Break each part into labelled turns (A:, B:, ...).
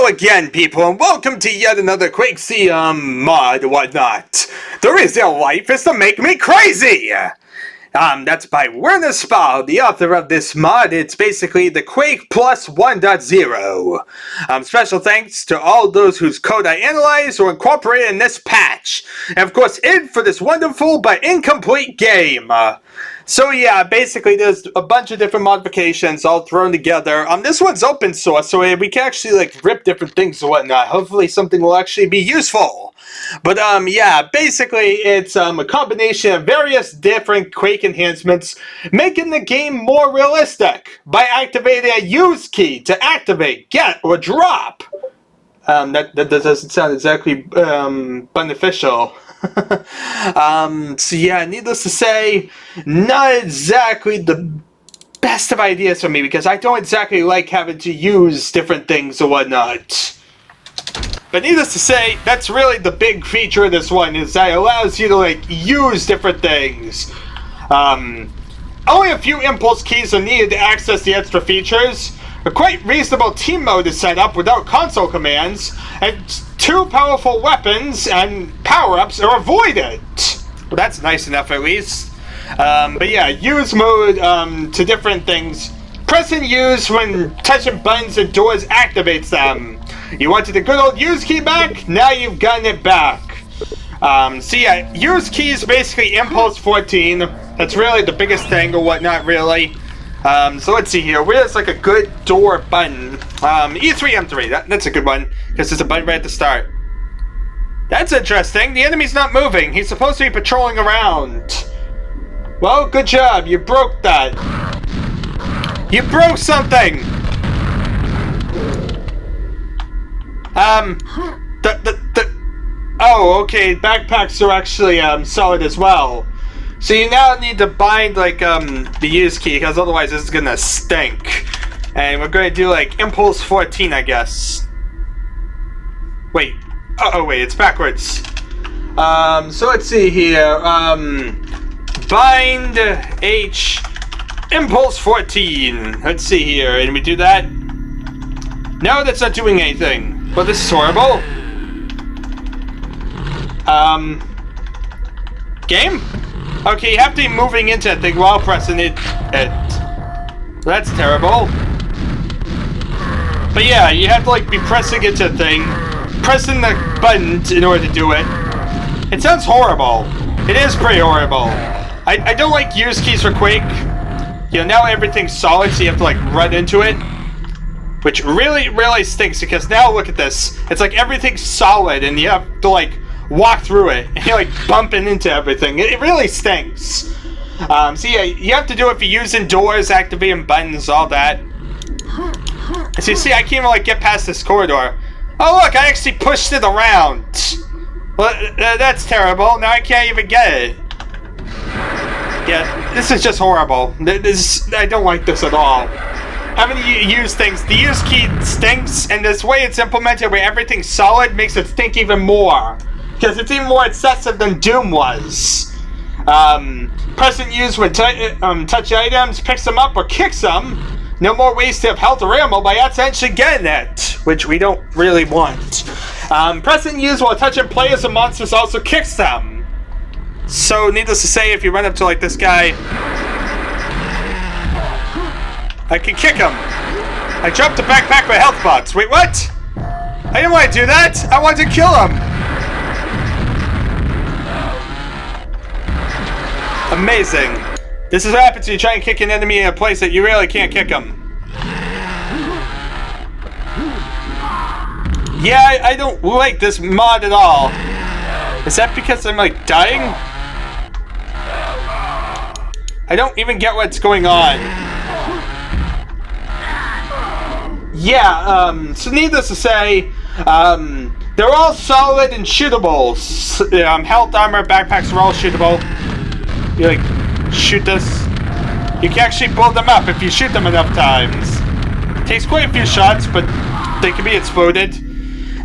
A: again, people, and welcome to yet another Quake mod whatnot. The real life is to make me crazy! That's by Werner Spall, the author of this mod. It's basically the Quake Plus 1.0. Special thanks to all those whose code I analyzed or incorporated in this patch. And of course, in for this wonderful but incomplete game. So yeah, basically there's a bunch of different modifications all thrown together. This one's open source, so we can actually rip different things and whatnot. Hopefully something will actually be useful. But yeah, basically it's a combination of various different Quake enhancements, making the game more realistic by activating a use key to activate, get, or drop. That doesn't sound exactly beneficial. So yeah, needless to say, not exactly the best of ideas for me, because I don't exactly like having to use different things or whatnot. But needless to say, that's really the big feature of this one, is that it allows you to use different things. Only a few impulse keys are needed to access the extra features. A quite reasonable team mode is set up without console commands, and 2 powerful weapons and power-ups are avoided. Well, that's nice enough at least. But yeah, use mode to different things. Press and use when touching buttons and doors activates them. You wanted the good old use key back? Now you've gotten it back. So yeah, use key is basically impulse 14. That's really the biggest thing or whatnot, really. So let's see here. Where's a good door button? E3, M3. That's a good one, because there's a button right at the start. That's interesting. The enemy's not moving. He's supposed to be patrolling around. Well, good job. You broke that. You broke something. Oh, okay. Backpacks are actually solid as well. So you now need to bind the use key, because otherwise this is gonna stink. And we're gonna do impulse 14, I guess. Wait. Oh wait, it's backwards. So let's see here. Bind H impulse 14. Let's see here. And we do that. No, that's not doing anything. Well, this is horrible. Game? Okay, you have to be moving into that thing while pressing it. That's terrible. But yeah, you have to be pressing into the thing, pressing the buttons in order to do it. It sounds horrible. It is pretty horrible. I don't like use keys for Quake. You know, now everything's solid, so you have to run into it. Which really, really stinks, because now look at this. It's everything's solid, and you have to walk through it, and you're bumping into everything. It really stinks. So yeah, you have to do it for using doors, activating buttons, all that. So you see, I can't even get past this corridor. Oh look, I actually pushed it around. Well, that's terrible. Now I can't even get it. Yeah, this is just horrible. I don't like this at all. Having to use things, the use key stinks, and this way it's implemented where everything's solid makes it stink even more. Because it's even more excessive than Doom was. Press and use when touch items, picks them up or kicks them. No more waste of health or ammo by accidentally getting it, which we don't really want. Press and use while touching players and monsters also kicks them. So needless to say, if you run up to this guy, I can kick him. I dropped the backpack with health pots. Wait, what? I didn't want to do that. I wanted to kill him. Amazing. This is what happens when you try and kick an enemy in a place that you really can't kick them. Yeah, I don't like this mod at all. Is that because I'm dying? I don't even get what's going on. Yeah, so needless to say, they're all solid and shootable. Health, armor, backpacks are all shootable. You shoot this. You can actually blow them up if you shoot them enough times. It takes quite a few shots, but they can be exploded.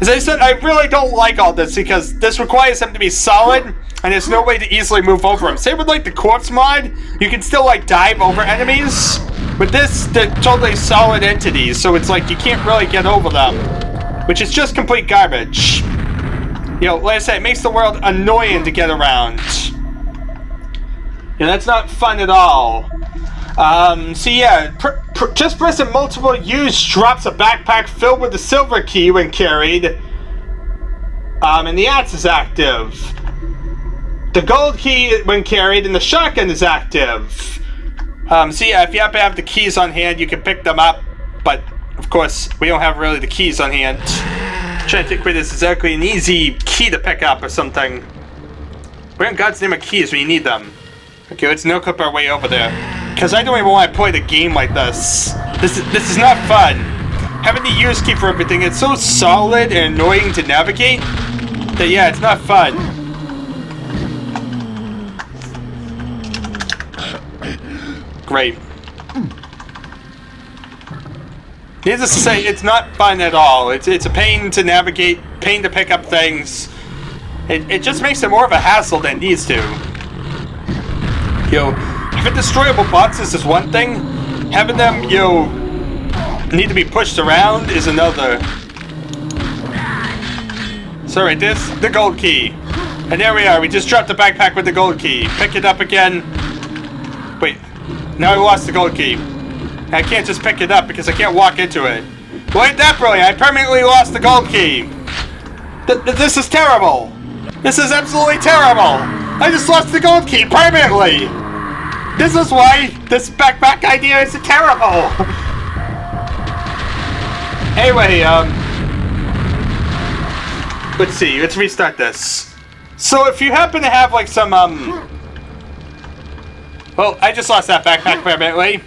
A: As I said, I really don't like all this, because this requires them to be solid, and there's no way to easily move over them. Same with the corpse mod, you can still dive over enemies. With this, they're totally solid entities, so it's you can't really get over them. which is just complete garbage. You know, like I said, it makes the world annoying to get around. Yeah, that's not fun at all. So yeah, just pressing multiple U's drops a backpack filled with the silver key when carried. And the axe is active. The gold key when carried, and the shotgun is active. So yeah, if you happen to have the keys on hand, you can pick them up. But, of course, we don't have really the keys on hand. I'm trying to think where this is exactly an easy key to pick up or something. Where in God's name are keys when you need them? Okay, let's no-clip our way over there. Because I don't even want to play the game like this. This is not fun. Having the use key for everything, it's so solid and annoying to navigate that, yeah, it's not fun. Great. Needless to say, it's not fun at all. It's a pain to navigate, pain to pick up things. It just makes it more of a hassle than it needs to. You know, having destroyable boxes is one thing. Having them, you know, need to be pushed around is another. So right, this the gold key. And there we are. We just dropped the backpack with the gold key. Pick it up again. Wait. Now I lost the gold key. I can't just pick it up because I can't walk into it. Well, ain't that brilliant? I permanently lost the gold key. This is terrible. This is absolutely terrible. I just lost the gold key permanently. This is why this backpack idea is terrible. Anyway, let's see. Let's restart this. So if you happen to have like some, well, I just lost that backpack permanently.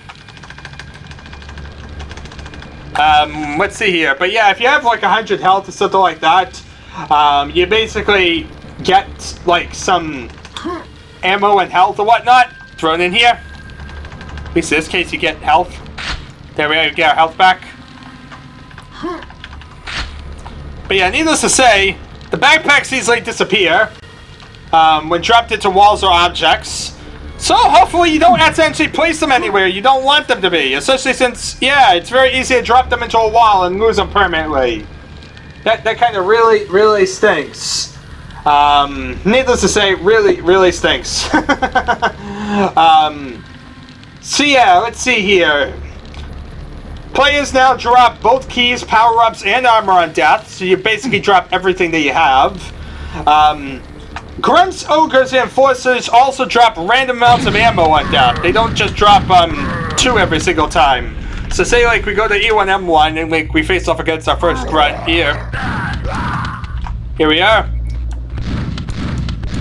A: Let's see here. But yeah, if you have like 100 health or something like that, you basically get like some ammo and health or whatnot thrown in here. At least in this case you get health. There we go, you get our health back. But yeah, needless to say, the backpacks easily disappear when dropped into walls or objects. So hopefully you don't accidentally place them anywhere you don't want them to be, especially since, yeah, it's very easy to drop them into a wall and lose them permanently. That kind of really stinks. Needless to say, really stinks. So yeah, let's see here. Players now drop both keys, power-ups, and armor on death, so you basically drop everything that you have. Grunts, ogres, and enforcers also drop random amounts of ammo on death. They don't just drop 2 every single time. So say like we go to E1M1 and like we face off against our first grunt here. Here we are.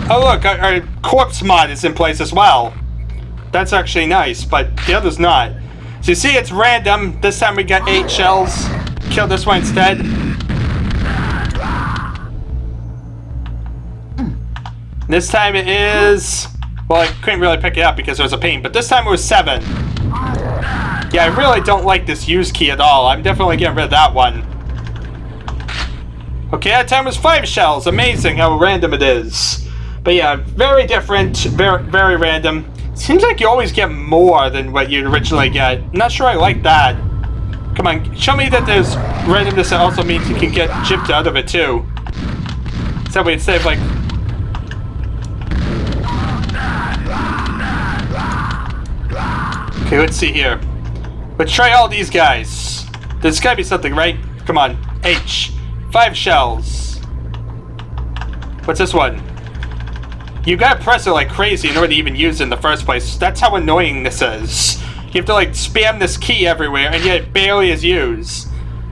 A: Oh look, our corpse mod is in place as well. That's actually nice, but the other's not. So you see it's random. This time we got 8 shells. Kill this one instead. This time it is... Well, I couldn't really pick it up because there was a pain, but this time it was 7. Yeah, I really don't like this use key at all. I'm definitely getting rid of that one. Okay, that time was 5 shells. Amazing how random it is. But yeah, very different, very random. Seems like you always get more than what you originally get. I'm not sure I like that. Come on, show me that there's randomness that also means you can get gypped out of it too. So that way instead of like... Okay, let's see here. Let's try all these guys. There's gotta be something, right? Come on. H. 5 shells. What's this one? You gotta press it like crazy in order to even use it in the first place. That's how annoying this is. You have to like spam this key everywhere and yet it barely is used.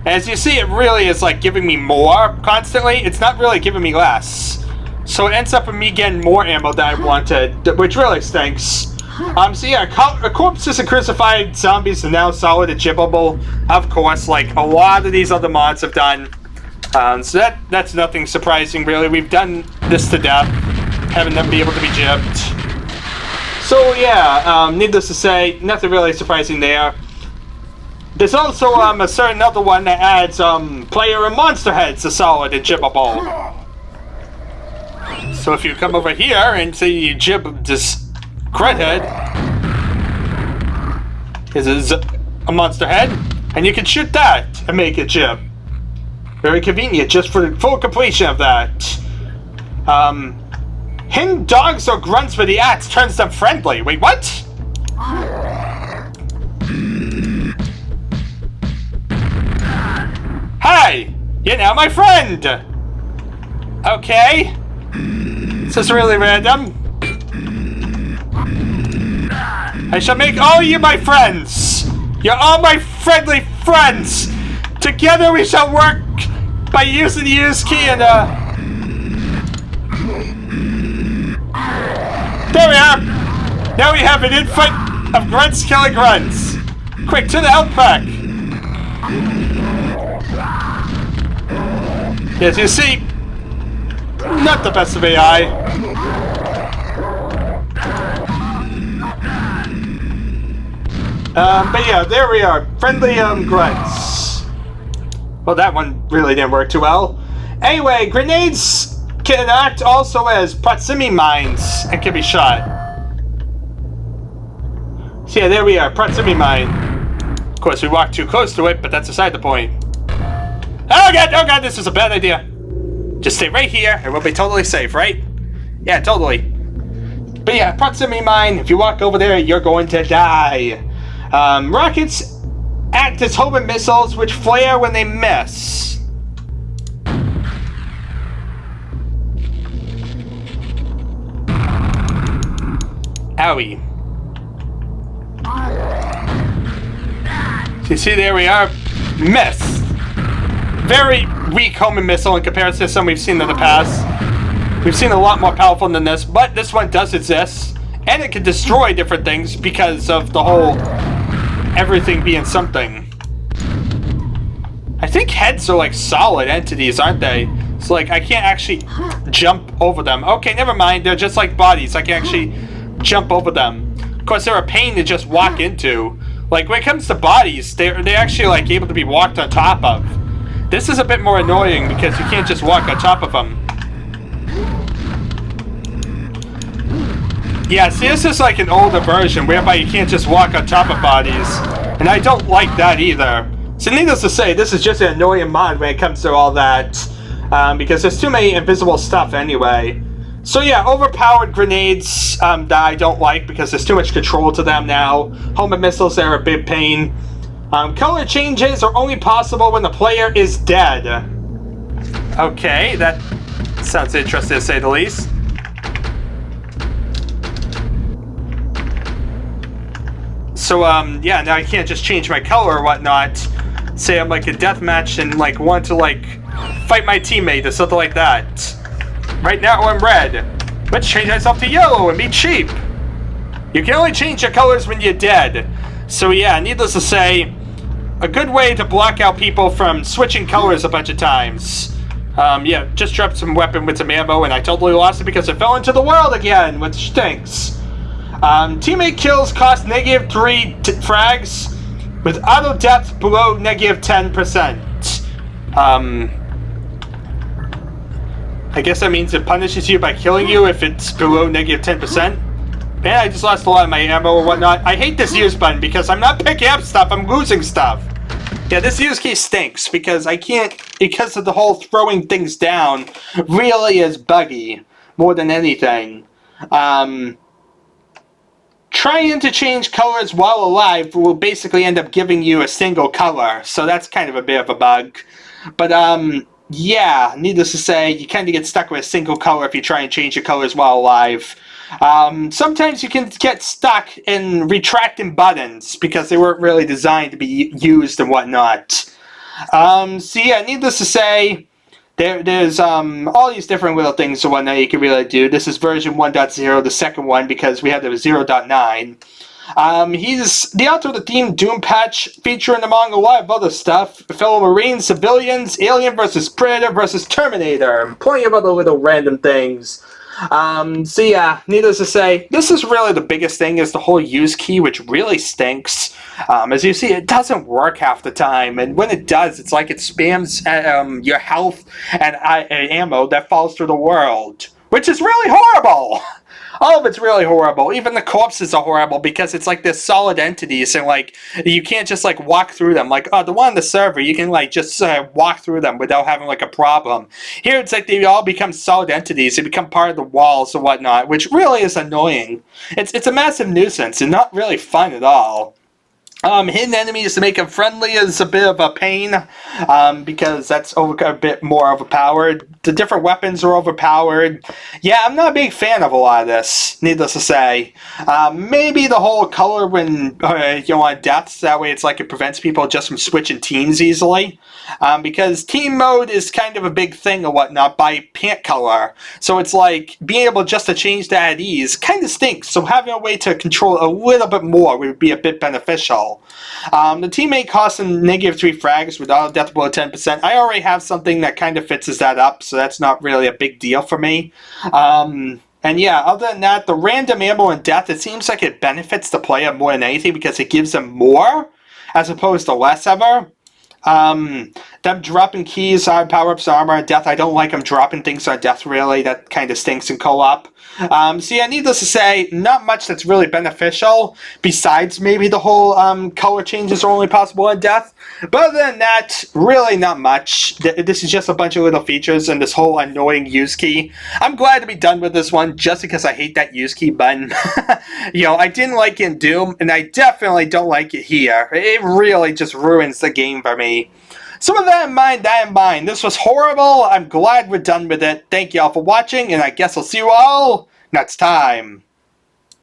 A: As you see, it really is like giving me more constantly. It's not really giving me less. So it ends up with me getting more ammo than I wanted, which really stinks. So yeah, corpses and crucified zombies are now solid and chippable. Of course, like a lot of these other mods have done. So that's nothing surprising really. We've done this to death, having them be able to be gypped. So yeah, needless to say, nothing really surprising there. There's also a certain other one that adds player and monster heads to solid and gyppable. So if you come over here and say you jib this Cred head, is a monster head, and you can shoot that and make it jib. Very convenient, just for the full completion of that. Hidden dogs or grunts with the axe turns them friendly. Wait, what? Hi! You're now my friend! Okay. This is really random. I shall make all you my friends! You're all my friendly friends! Together we shall work by using the use key and there we are! Now we have an infant of grunts killing grunts! Quick, to the health pack! As you see, not the best of AI. But yeah, there we are. Friendly, grunts. Well, that one really didn't work too well. Anyway, grenades can act also as proximity mines and can be shot. So yeah, there we are. Proximity mine. Of course, we walked too close to it, but that's aside the point. Oh god, this is a bad idea. Just stay right here and we'll be totally safe, right? Yeah, totally. But yeah, proximity mine, if you walk over there, you're going to die. Rockets act as homing missiles which flare when they miss. Owie. So you see, there we are. Missed. Very weak homing missile in comparison to some we've seen in the past. We've seen a lot more powerful than this, but this one does exist. And it can destroy different things because of the whole everything being something. I think heads are like solid entities, aren't they? So like I can't actually jump over them. Okay, never mind. They're just like bodies. I can actually jump over them. Of course, they're a pain to just walk into. Like when it comes to bodies, they're actually like able to be walked on top of. This is a bit more annoying because you can't just walk on top of them. Yeah, see, this is like an older version whereby you can't just walk on top of bodies. And I don't like that either. So needless to say, this is just an annoying mod when it comes to all that. Because there's too many invisible stuff anyway. So yeah, overpowered grenades that I don't like because there's too much control to them now. Homing missiles are a big pain. Color changes are only possible when the player is dead. Okay, that sounds interesting to say the least. So, yeah, now I can't just change my color or whatnot. Say I'm like a deathmatch and like want to like fight my teammate or something like that. Right now I'm red. Let's change myself to yellow and be cheap. You can only change your colors when you're dead. So yeah, needless to say, a good way to block out people from switching colors a bunch of times. Yeah, just dropped some weapon with some ammo and I totally lost it because it fell into the world again, which stinks. Teammate kills cost -3 frags with auto depth below -10%. I guess that means it punishes you by killing you if it's below -10%. Man, I just lost a lot of my ammo or whatnot. I hate this use button because I'm not picking up stuff, I'm losing stuff. Yeah, this use key stinks because I can't, because of the whole throwing things down really is buggy more than anything. Trying to change colors while alive will basically end up giving you a single color, so that's kind of a bit of a bug. But yeah, needless to say, you kind of get stuck with a single color if you try and change your colors while alive. Sometimes you can get stuck in retracting buttons because they weren't really designed to be used and whatnot. So yeah, needless to say, there's all these different little things and whatnot you can really do. This is version 1.0, the second one, because we had the 0.9. He's the author of the theme Doom patch, featuring among a lot of other stuff, fellow Marines, civilians, Alien vs. Predator vs. Terminator, and plenty of other little random things. So yeah, needless to say, this is really the biggest thing, is the whole use key, which really stinks. As you see, it doesn't work half the time, and when it does, it's like it spams your health and ammo that falls through the world, which is really horrible! All of it's really horrible. Even the corpses are horrible because it's like they're solid entities, and like you can't just like walk through them. Like the one on the server, you can like just walk through them without having like a problem. Here, it's like they all become solid entities. They become part of the walls and whatnot, which really is annoying. It's a massive nuisance and not really fun at all. Hidden enemies to make them friendly is a bit of a pain, because that's a bit more overpowered. The different weapons are overpowered. Yeah, I'm not a big fan of a lot of this, needless to say. Maybe the whole color when, on deaths, that way it's like it prevents people just from switching teams easily. Because team mode is kind of a big thing or whatnot by pant color. So it's like being able just to change that at ease kind of stinks. So having a way to control a little bit more would be a bit beneficial. The teammate costing -3 frags with auto death below 10%. I already have something that kind of fixes that up, so that's not really a big deal for me. And yeah, other than that, the random ammo and death, it seems like it benefits the player more than anything because it gives them more as opposed to less ever. Them dropping keys on power-ups, armor, and death, I don't like them dropping things on death, really. That kind of stinks in co-op. So yeah, needless to say, not much that's really beneficial, besides maybe the whole color changes are only possible in death. But other than that, really not much. This is just a bunch of little features and this whole annoying use key. I'm glad to be done with this one, just because I hate that use key button. I didn't like it in Doom, and I definitely don't like it here. It really just ruins the game for me. So with that in mind, this was horrible. I'm glad we're done with it. Thank you all for watching, and I guess I'll see you all next time.